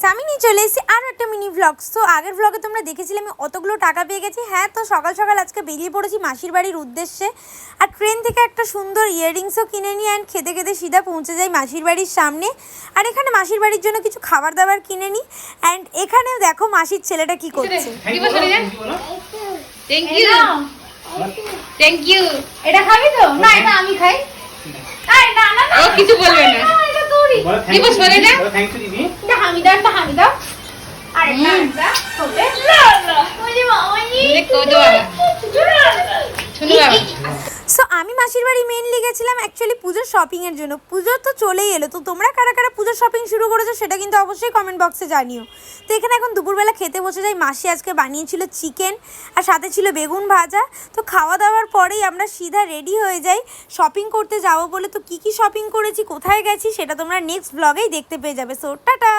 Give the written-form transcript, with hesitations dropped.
Guys, আমি নিয়ে চলে এসেছি আরও একটা মিনি ভ্লগ। তো আগের ভ্লগে তোমরা দেখেছিলে আমি অতগুলো টাকা পেয়ে গেছি। হ্যাঁ, তো সকাল সকাল আজকে বেরিয়ে পড়েছি মাসির বাড়ির উদ্দেশ্যে। আর ট্রেন থেকে একটা সুন্দর ইয়াররিংসও কিনে নিই অ্যান্ড খেতে খেতে সিধা পৌঁছে যাই মাসির বাড়ির সামনে। আর এখানে মাসির বাড়ির জন্য কিছু খাবার দাবার কিনে নিই। অ্যান্ড এখানেও দেখো মাসির ছেলেটা কি করছে। Thank you. এটা খাবি তো? না, এটা আমি খাই। আরে না না না, ও কিছু বলবে না। এটা তোরই। কি বস বলে না? থ্যাংক ইউ দিদি। এটা আমি দাও, এটা আমি দাও। আরে না না, তোতে না না। ওই মামাই দেখো তো বাবা। শুনো বাবা। সো আমি মাসির বাড়ি মেনলি গেছিলাম অ্যাকচুয়ালি পুজোর শপিংয়ের জন্য। পুজো তো চলেই এলো, তো তোমরা কারা কারা পুজোর শপিং শুরু করেছো সেটা কিন্তু অবশ্যই কমেন্ট বক্সে জানিও। তো এখানে এখন দুপুরবেলা খেতে বসে যাই। মাসি আজকে বানিয়েছিল চিকেন আর সাথে ছিল বেগুন ভাজা। তো খাওয়া দাওয়ার পরেই আমরা সিধা রেডি হয়ে যাই শপিং করতে যাবো বলে। তো কী কী শপিং করেছি, কোথায় গেছি সেটা তোমরা নেক্সট ব্লগেই দেখতে পেয়ে যাবে। So tata.